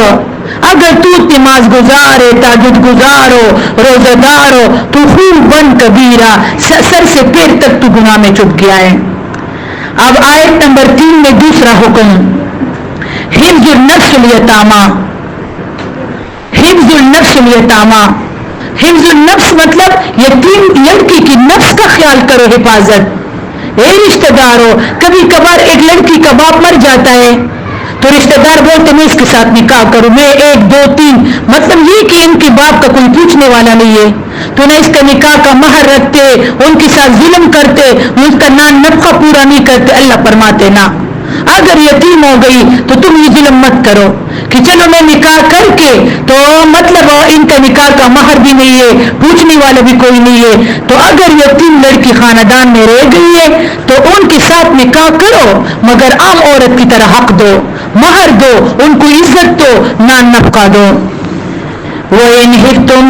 اگر تو نماز گزار ہے، تہجد گزار ہو، روزہ دار ہو، تو خوباً کبیرہ، سر سے پیر تک تو گناہ میں چھپ گیا ہے. اب آیت نمبر 3 میں دوسرا حکم حفظ النفس الیتامہ. حفظ النفس الیتامہ، حفظ النفس مطلب یتیم لڑکی کی نفس کا خیال کرو، حفاظت. اے رشتہ دار ہو، کبھی کبھار ایک لڑکی کا باپ مر جاتا ہے تو رشتہ دار بولتے میں اس کے ساتھ نکاح کروں، میں 1 2 3، مطلب یہ کہ ان کے باپ کا کوئی پوچھنے والا نہیں ہے تو نہ اس کا نکاح کا مہر رکھتے، ان کے ساتھ ظلم کرتے، ان کا نان نفقہ پورا نہیں کرتے. اللہ فرماتے نہ، اگر یتیم ہو گئی تو تم یہ ظلم مت کرو کہ چلو میں نکاح کر کے تو مطلب ان کا نکاح کا مہر بھی نہیں ہے، پوچھنے والا بھی کوئی نہیں ہے، تو اگر یتیم لڑکی خاندان میں رہ گئی ہے تو ان کے ساتھ نکاح کرو مگر عام عورت کی طرح حق دو، مہر دو، ان کو عزت دو، نان نفقہ دو. وَإِنْ خِفْتُمْ،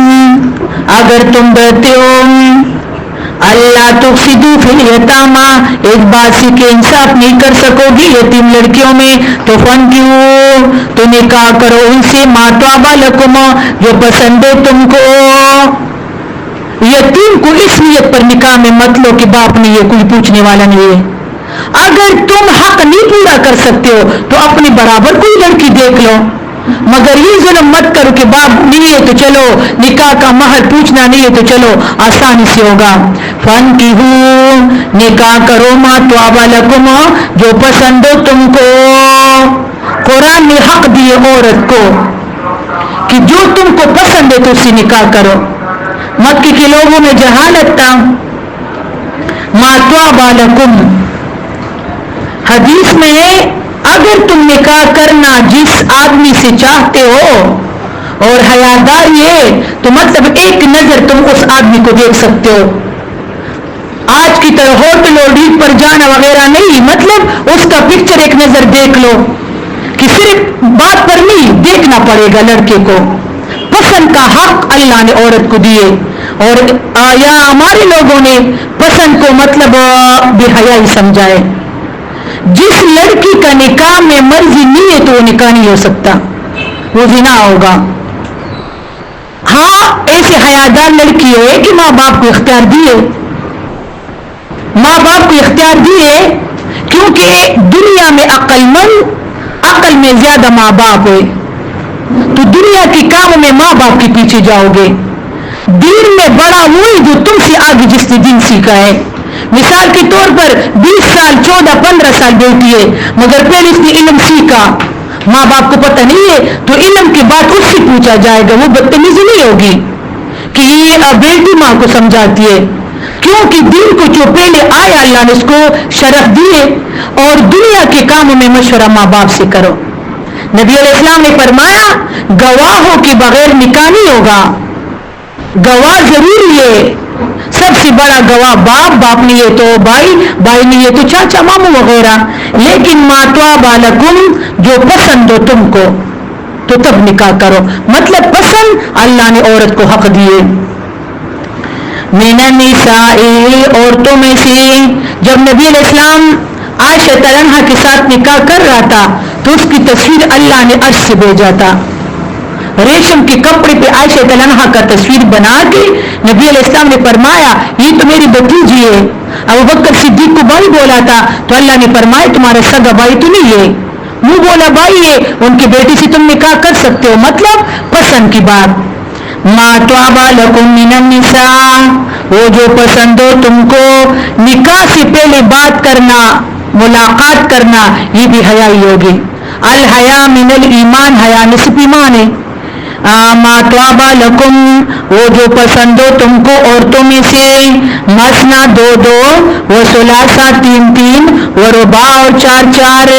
اگر تم ڈرتے ہو اللہ تفسدوا فی الیتامى، ایک بات سے کہ انصاف نہیں کر سکو گی یتیم لڑکیوں میں، تو فنکحوا، تو نکاح کرو ان سے ما طاب لکم، جو پسند ہے تم کو. یتیم کو اس نیت پر نکاح میں مت لو کہ باپ نہیں ہے، کوئی پوچھنے والا نہیں ہے. اگر تم حق نہیں پورا کر سکتے ہو تو اپنے برابر کوئی لڑکی دیکھ لو، مگر یہ ظلم مت کرو کہ باپ نہیں ہے تو چلو نکاح کا مہر پوچھنا نہیں ہے تو چلو آسانی سے ہوگا. فَانْكِحُوا، نکاح کرو ما طاب لکم، جو پسند ہو تم کو. قرآن نے حق دیے عورت کو کہ جو تم کو پسند ہے تو اس سے نکاح کرو. مکے کے لوگوں میں جہالت تھا. ما طاب لکم حدیث میں ہے اگر تم نکاح کرنا جس آدمی سے چاہتے ہو اور حیادار ہے تو مطلب ایک نظر تم اس آدمی کو دیکھ سکتے ہو. آج کی طرح ہوٹل اور ڈیٹ پر جانا وغیرہ نہیں، مطلب اس کا پکچر ایک نظر دیکھ لو کہ صرف بات پر نہیں دیکھنا پڑے گا. لڑکے کو پسند کا حق اللہ نے عورت کو دیے، اور یا ہمارے لوگوں نے پسند کو مطلب بے حیائی سمجھائے. جس لڑکی کا نکاح میں مرضی نہیں ہے تو وہ نکاح نہیں ہو سکتا، وہ زنا ہوگا۔ ہاں ایسے حیادار لڑکی ہے کہ ماں باپ کو اختیار دیے، ماں باپ کو اختیار دیے، کیونکہ دنیا میں عقل مند، عقل میں زیادہ ماں باپ ہے، تو دنیا کے کاموں میں ماں باپ کے پیچھے جاؤ گے۔ دین میں بڑا وہی جو تم سے آگے جس نے دین سیکھا ہے۔ مثال کے طور پر 20 سال 14 15 سال بیٹی ہے، مگر پہلے اس نے علم سیکھا، ماں باپ کو پتہ نہیں ہے، تو علم کے بعد اس سے پوچھا جائے گا، وہ بدتمیزی نہیں ہوگی کہ یہ بیٹی ماں کو سمجھاتی ہے، کیونکہ دین کو جو پہلے آیا اللہ نے اس کو شرف دیے۔ اور دنیا کے کاموں میں مشورہ ماں باپ سے کرو۔ نبی علیہ السلام نے فرمایا گواہوں کے بغیر نکاح نہیں ہوگا، گواہ ضروری ہے، سب سے بڑا گواہ باپ، باپ نہیں ہے تو بھائی، بھائی نہیں ہے تو چاچا ماموں وغیرہ، لیکن ما طاب لکم، جو پسند ہو تم کو تو تب نکاح کرو، مطلب پسند اللہ نے عورت کو حق دیے۔ من النساء، عورتوں میں سے، جب نبی علیہ السلام عائشہ عنہا کے ساتھ نکاح کر رہا تھا تو اس کی تصویر اللہ نے عرش سے بھیجا تھا، ریشم کے کپڑے پہ عائشہ عنہا کا تصویر بنا کے نبی علیہ السلام نے فرمایا یہ تو میری بھتیجی ہے۔ ابو بکر صدیق کو بھائی بولا تھا تو اللہ نے فرمایا تمہارا سگا بھائی تو نہیں ہے، منہ بولا بھائی ہے، ان کی بیٹی سے تم نکاح کر سکتے ہو، مطلب پسند کی بات۔ ما طاب لکم من النساء، وہ جو پسند ہو تم کو، نکاح سے پہلے بات کرنا، ملاقات کرنا، یہ بھی حیا ہی ہوگی۔ الحیا من الایمان، حیا نصف ایمان ہے۔ ما طاب لکم، وہ جو پسند ہو تم کو عورتوں میں سے، مثنا 2 2، وثلاثا 3 3، ورباع اور 4 4،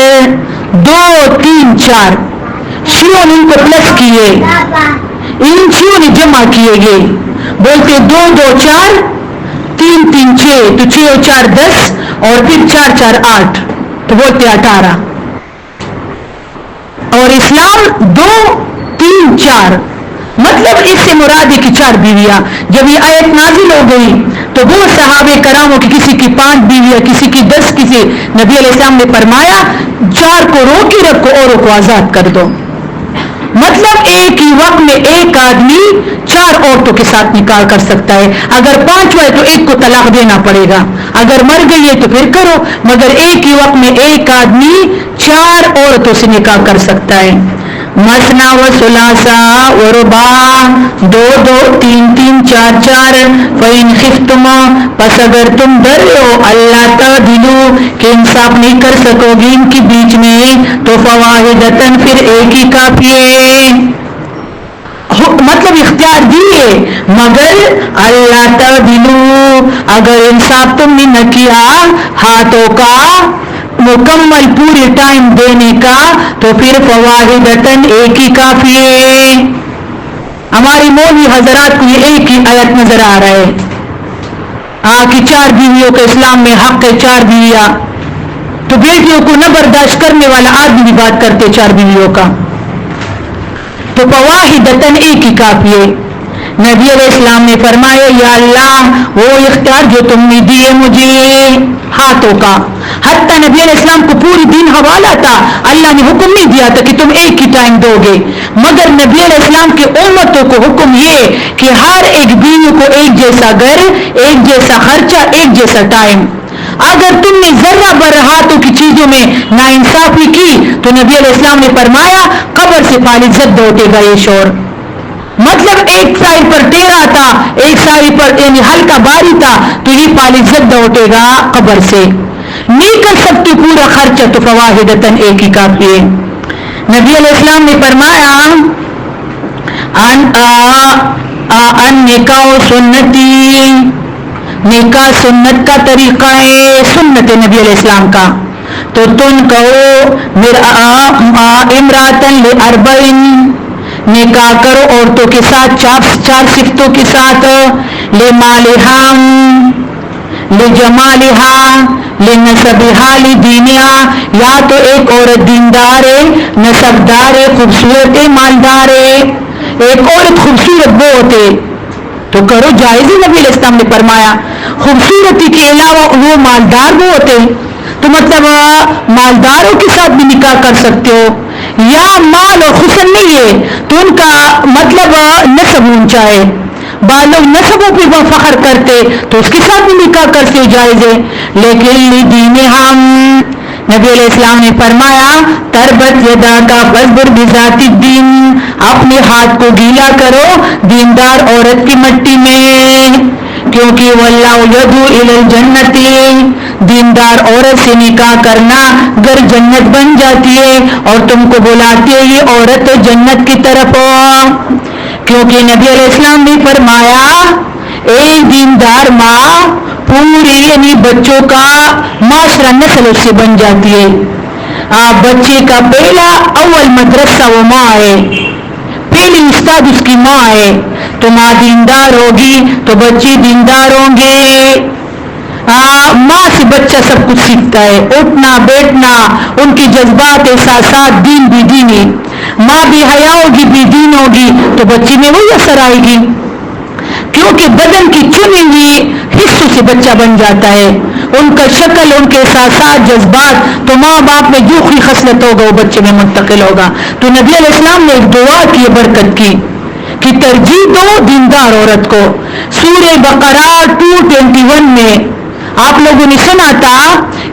2 3 4، شیوں نے ان کو پلس کیے، ان شیوں نے جمع کیے گئے، بولتے 2 2 4، 3 3 6، تو 6 اور 4 10، اور پھر 4 4 8، تو بولتے 18۔ اور اسلام 2 3 4، مطلب اس سے مراد ہے کہ 4 بیویاں۔ جب یہ آیت نازل ہو گئی تو بہت صحابہ کراموں کی کسی کی 5 بیویاں، کسی کی 10، کسی، نبی علیہ السلام نے فرمایا 4 کو روکے رکھو، اوروں کو آزاد کر دو، مطلب ایک ہی وقت میں ایک آدمی 4 عورتوں کے ساتھ نکاح کر سکتا ہے۔ اگر 5 ہے تو ایک کو طلاق دینا پڑے گا، اگر مر گئی ہے تو پھر کرو، مگر ایک ہی وقت میں ایک آدمی 4 عورتوں سے نکاح کر سکتا ہے۔ مثنا و ثلاثا و رباع، 2 2 3 3 4 4، فإن خفتم، پس اگر تم ڈر ہو اللہ تعدلوا، کہ انصاف نہیں کر سکو گی ان کے بیچ میں، تو فواحدۃ، پھر ایک ہی کافی ہے، مطلب اختیار دیے، مگر اللہ تعدلوا، اگر انصاف تم نے نہ کیا ہاتھوں کا مکمل پورے ٹائم دینے کا، تو پھر فواحدتن، ایک ہی کافی ہے۔ ہماری مولوی حضرات کو یہ ایک ہی آیت نظر آ رہا ہے کہ 4 بیویوں کا اسلام میں حق ہے، 4 بیویاں، تو بیٹیوں کو نہ برداشت کرنے والا آدمی بھی بات کرتے 4 بیویوں کا، تو فواحدتن، ایک ہی کافی ہے۔ نبی علیہ السلام نے فرمایا یا اللہ وہ اختیار جو تم نے دیے مجھے ہاتھوں کا، حتیٰ نبی علیہ السلام کو پوری دین حوالہ تھا، اللہ نے حکم نہیں دیا تھا کہ تم ایک ہی ٹائم دو گے، مگر نبی علیہ السلام کے امتوں کو حکم یہ کہ ہر ایک بیوی کو ایک جیسا گھر، ایک جیسا خرچہ، ایک جیسا ٹائم۔ اگر تم نے ذرہ بر ہاتھوں کی چیزوں میں ناانصافی کی تو نبی علیہ السلام نے فرمایا قبر سے فالج زد اٹھے گا یہ شور، مطلب ایک سائڈ پر ٹیڑھا تھا، ایک سائڈ پر یعنی ہلکا باری تھا، تو یہ فالج زد اٹھے گا قبر سے، نہیں کر سکتے پورا خرچہ، تو فواحدتن، ایک ہی کافی ہے۔ نبی علیہ السلام نے فرمایا ان نکاح سنتی، نکاح سنت کا طریقہ ہے، سنت نبی علیہ السلام کا، تو تم کہو امراتن لاربعین، نکاح کرو عورتوں کے ساتھ 4 صفتوں کے ساتھ، لمالہا، لجمالہا، لنسبہا، لدینہا، یا تو ایک عورت دیندار ہے، نسبدار ہے، خوبصورت ہے، مالدار ہے، ایک عورت خوبصورت بہت ہے تو کرو، جائز ہے۔ نبی علیہ السلام نے فرمایا خوبصورتی کے علاوہ وہ مالدار بہت ہے تو مطلب مالداروں کے ساتھ بھی نکاح کر سکتے ہو، یا مال اور حسن نہیں ہے تو ان کا مطلب نسب اونچا ہے، بعض لوگ نسبوں پہ فخر کرتے تو اس کے ساتھ بھی نکاح کرتے جائز ہے، لیکن دین ہم نبی علیہ السلام نے فرمایا تربت یدا کا فاصبر بذات الدین، اپنے ہاتھ کو گیلا کرو دیندار عورت کی مٹی میں، کیونکہ واللہ یدعو الی الجنت، دیندار عورت سے نکاح کرنا گر جنت بن جاتی ہے اور تم کو بلاتی ہے یہ عورت جنت کی طرف، کیونکہ نبی علیہ السلام نے فرمایا ایک دیندار ماں پوری یعنی بچوں کا معاشرہ نسل اس سے بن جاتی ہے، بچے کا پہلا اول مدرسہ وہ ماں ہے، پہلی استاد اس کی ماں ہے، تو ماں دیندار ہوگی تو بچے دیندار ہوں گے، ماں سے بچہ سب کچھ سیکھتا ہے، اٹھنا بیٹھنا، ان کی جذبات احساسات، دین بھی دینی، ماں بھی حیا ہوگی بھی دین ہوگی تو بچے میں وہی اثر آئے گی، کیونکہ بدن کی چنی ہوئی حصوں سے بچہ بن جاتا ہے، ان کا شکل، ان کے احساسات، جذبات، تو ماں باپ میں جو کوئی خصلت ہوگا وہ بچے میں منتقل ہوگا۔ تو نبی علیہ السلام نے ایک دعا کی برکت کی کہ ترجیح دو دیندار عورت کو۔ سورہ بقرہ 221 میں آپ لوگوں نے سنا تھا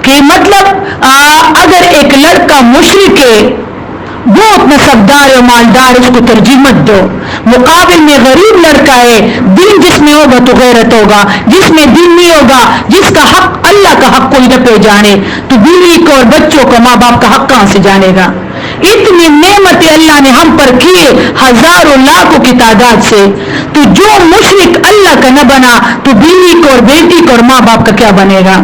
کہ مطلب اگر ایک لڑکا مشرک ہے بہت نسبدار اور مالدار اس کو ترجیح مت دو، مقابل میں غریب لڑکا ہے، دین جس میں ہوگا تو غیرت ہوگا، جس میں دین نہیں ہوگا، جس کا حق اللہ کا حق کوئی نہ پہچانے تو بیوی کو اور بچوں کو ماں باپ کا حق کہاں سے جانے گا؟ اتنی نعمتیں اللہ نے ہم پر کیے ہزاروں لاکھوں کی تعداد سے، تو جو مشرک اللہ کا نہ بنا تو بیوی کو اور بیٹی کو اور ماں باپ کا کیا بنے گا؟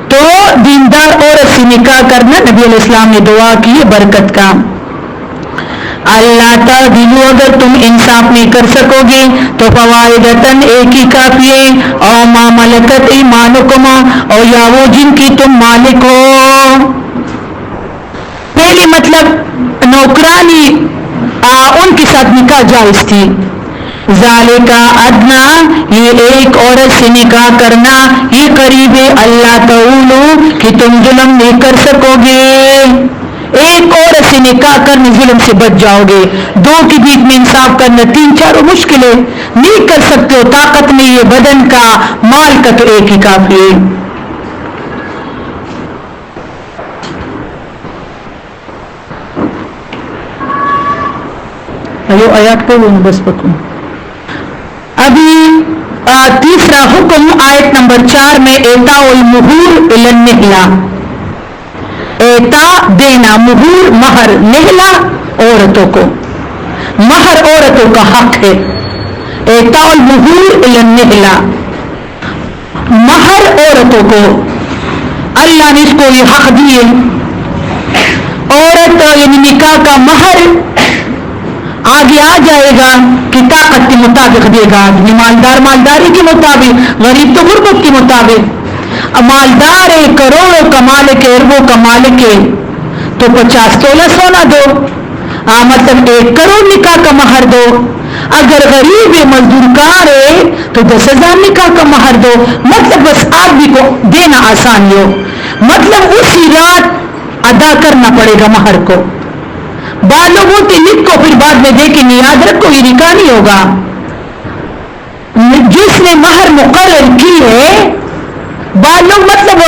تو دیندار عورت سے نکاح کرنا نبی علیہ السلام نے دعا کی ہے برکت کا۔ اللہ تعالیٰ اگر تم انصاف نہیں کر سکو گے تو فوائدتن ایک ہی کافی ہے، اور ما ملکت ایمانکم، اور یا وہ جن کی تم مالک ہو۔ پہلی مطلب نوکرانی ان کے ساتھ نکاح جائز تھی، ذالکا ادنا، یہ ایک عورت سے نکاح کرنا یہ قریب ہے، اللہ تعالیٰ کہ تم ظلم نہیں کر سکو گے، ایک عورت سے نکاح کرنے ظلم سے بچ جاؤ گے، دو کے بیچ میں انصاف کرنا تین چاروں مشکلیں نہیں کر سکتے ہو، طاقت نہیں ہے بدن کا مال کا تو ایک ہی کافی ہے۔ آیات کو بس پکوں ابھی تیسرا حکم آیت نمبر 4 میں ایتا المہور الی النحلہ، ایتا دینا، مہور مہر، نحلہ عورتوں کو، مہر عورتوں کا حق ہے، ایتا المہور الی النحلہ، مہر عورتوں کو اللہ نے اس کو یہ حق دیے، عورت یعنی نکاح کا مہر آگے آ جائے گا کہ طاقت کے مطابق دے گا، مالدار مالداری کے مطابق، غریب تو غربت کے مطابق، مالدار ہے کروڑوں کا مالک ہے، اربوں کا مالک ہے تو 50 تولہ سونا دو، مطلب 1 کروڑ نکاح کا مہر دو، اگر غریب ہے مزدور کار ہے تو 10,000 نکاح کا مہر دو، مطلب بس آدمی کو دینا آسان ہو، مطلب اسی رات ادا کرنا پڑے گا مہر کو، بعض لوگوں کے لکھو پھر بعد میں دیکھیں یاد رکھو یہ نکاح نہیں ہوگا، جس نے مہر مقرر کی ہے، بعض لوگ مطلب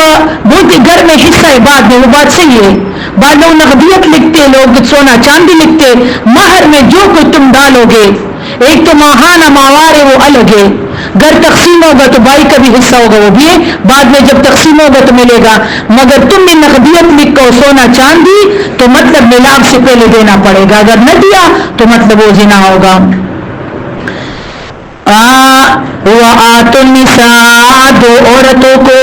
بولتے گھر میں حصہ ہے بعد میں، وہ بات صحیح ہے، بعض لوگ نقدیت لکھتے، لوگ سونا چاندی لکھتے، مہر میں جو کوئی تم ڈالو گے، ایک تو ماہانہ ماوار ہے وہ الگ ہے، گھر تقسیم ہوگا تو بھائی کا بھی حصہ ہوگا وہ بھی ہے، بعد میں جب تقسیم ہوگا تو ملے گا، مگر تم نے نقدیت لکھو سونا چاندی تو مطلب ملاپ سے پہلے دینا پڑے گا، اگر نہ دیا تو مطلب وہ زنا ہوگا۔ وآتوا النساء، دو عورتوں کو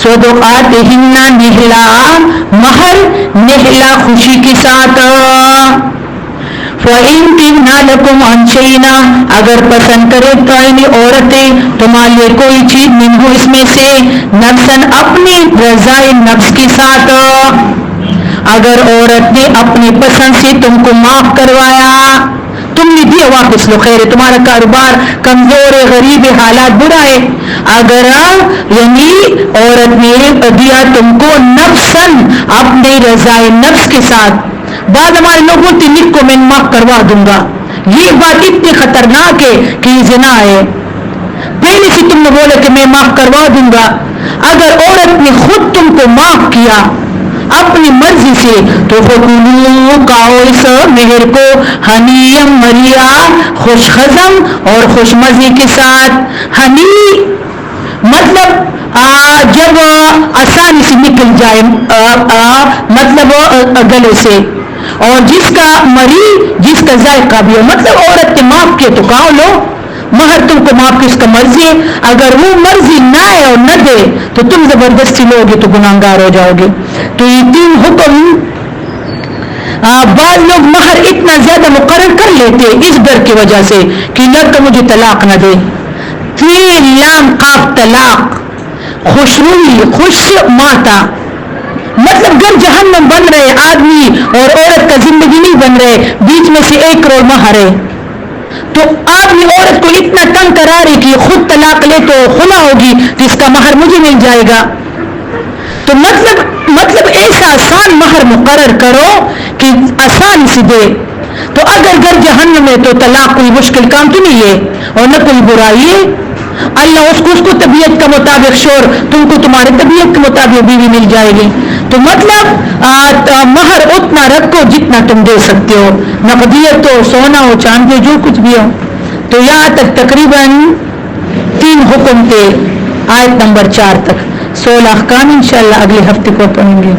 صدقاتہن، نحلہ مہر، نحلہ خوشی کے ساتھ، فَإِن تِبْنَ لَكُمْ عَنْ شَيْءٍ، اگر پسند کرے تو عورتیں تمہارے لیے کوئی چیز منہ اس میں سے، نفساً اپنی رضائے نفس کے ساتھ، اگر عورت نے اپنی پسند سے تم کو معاف کروایا تم نے دیا واپس لو، خیر ہے، تمہارا کاروبار کمزور ہے، غریب ہے، حالات برا ہے، اگر یعنی عورت نے دیا تم کو نفسن اپنے رضائے نفس کے ساتھ، بعض ہمارے لوگ بولتے نک کو میں معاف کروا دوں گا، یہ بات اتنی خطرناک ہے کہ یہ زنا ہے. پہلے سے تم نے بولا کہ میں معاف کروا دوں گا، اگر عورت نے خود تم کو معاف کیا اپنی مرضی سے تو فکلوا کھاؤ اس مہر کو ہنیم مریا، خوش ہضم اور خوش مزے کے ساتھ. ہنی مطلب جب آسانی سے نکل جائے مطلب گلے سے، اور جس کا مری جس کا ذائقہ بھی ہو، مطلب عورت نے معاف کیا تو کھاؤ لو، مہر تم کو معاف کی اس کا مرضی ہے، اگر وہ مرضی نہ ہے اور نہ دے تو تم زبردستی لوگے تو گناہگار ہو جاؤ گے. تو یہ 3 حکم بعض لوگ مہر اتنا زیادہ مقرر کر لیتے اس ڈر کی وجہ سے کہ لڑکا مجھے طلاق نہ دے. 3 لام قاف طلاق، خوش روی، خوش ماتا، مطلب گھر جہنم بن رہے، آدمی اور عورت کا زندگی نہیں بن رہے، بیچ میں سے 1 کروڑ مہر ہے، تو آدمی عورت کو اتنا تنگ کرا رہی کہ خود طلاق لے تو خلا ہوگی تو اس کا مہر مجھے مل جائے گا. تو مطلب ایسا آسان مہر مقرر کرو کہ آسان سے دے. تو اگر گھر جہنم ہے تو طلاق کوئی مشکل کام تو نہیں ہے اور نہ کوئی برائی ہے. اللہ اس کو طبیعت کا مطابق شور، تم کو تمہارے طبیعت کے مطابق بیوی مل جائے گی. تو مطلب مہر اتنا رکھو جتنا تم دے سکتے ہو، نقدیت ہو، سونا ہو، چاندی، جو کچھ بھی ہو. تو یہاں تک تقریباً 3 حکم تھے آیت نمبر 4 تک. 16 احکام انشاءاللہ اگلے ہفتے کو پڑھیں گے.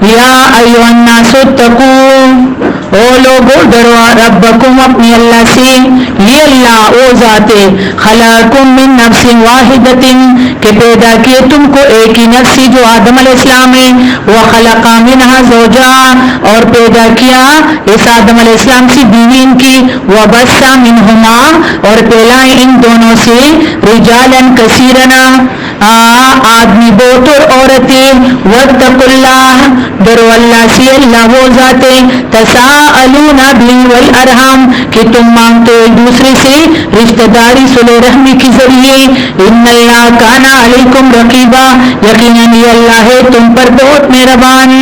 یا ایھا الناس اتقوا، او لوگو ڈرو ربکم اپنی اللہ سے، یہ اللہ او ذات خلقکم من نفس واحدۃ کہ پیدا کیے تم کو ایک ہی نفس جو آدم علیہ السلام ہے، وخلق منها زوجها اور پیدا کیا اس آدم علیہ السلام سے بیوی ان کی، وبث منهما اور پھیلائے ان دونوں سے رجالا کثیرا آدمی بہت اور عورتیں، واتقوا اللہ ڈرو اللہ سے، اللہ وہ ذات تساءلون به والارحام کہ تم مانگتے ایک دوسرے سے رشتہ داری صلہ رحمی کے ذریعے، ان اللہ کان علیکم رقیبا یقیناً یہ اللہ ہے تم پر بہت مہربان.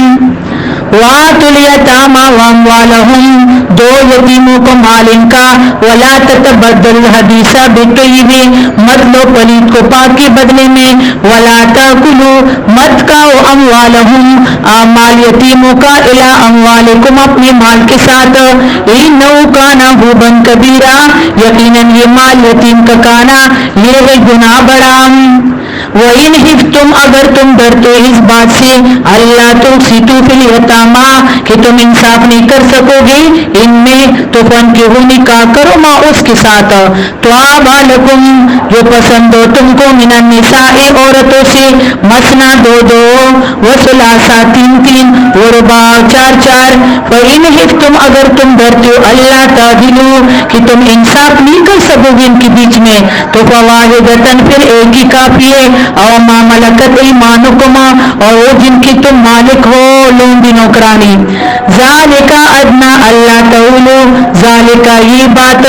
وآتوا الیتامی واموالہم دو یتیموں کو مال ان کا، ولا تتبدلوا الحدیث بالطیب مت لو پلید کو پاک کے بدلے میں، ولا تاکلوا مت کھاؤ اموالہم مال یتیموں کا، الی اموالکم اپنے مال کے ساتھ، انہ کان حوبا کبیرا یقیناً یہ مال یتیم کا کانا یہ ہے گناہ بڑا. وَإِنْ خِفْتُمْ اگر تم ڈرتے اس بات سے اللہ تقسطوا فی الیتامی کہ تم انصاف نہیں کر سکو گے ان میں، تو فانکحوا نکاح کرو ما اس کے ساتھ، طاب لکم جو پسند ہو تم کو، من النساء عورتوں سے، مثنی 2 وثلاثا 3 ورباع 4. فَإِنْ خِفْتُمْ اگر تم ڈرتے ہو اللہ تعدلوا کہ تم انصاف نہیں کر سکو گے ان کے بیچ میں، تو فواحدۃ پھر ایک ہی کافی ہے، او ما ملکت ایمانکم اور وہ جن کی تم مالک ہو لونڈی نوکرانی. ذالک ادنی اللہ تعولو ذالک یہ بات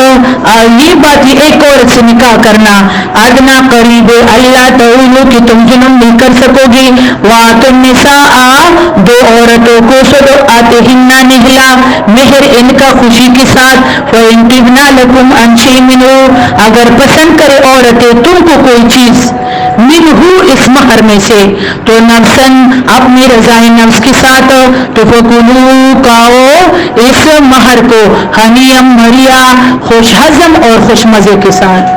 ایک عورت سے نکاح کرنا، ادنا قریب اللہ تعولو کہ تم جنم نہیں کر سکو گے. وآتوا النساء دو عورتوں کو صدقاتہن نہلا مہر ان کا خوشی کے ساتھ، فإن طبن لکم عن شیء منہ اگر پسند کرے عورتیں تم کو کوئی چیز منہ اس مہر میں سے، تو نفسن اپنی رضائے نفس کے ساتھ، تو فکلوا کھاؤ اس مہر کو ہنیم مریا خوش ہضم اور خوش مزے کے ساتھ.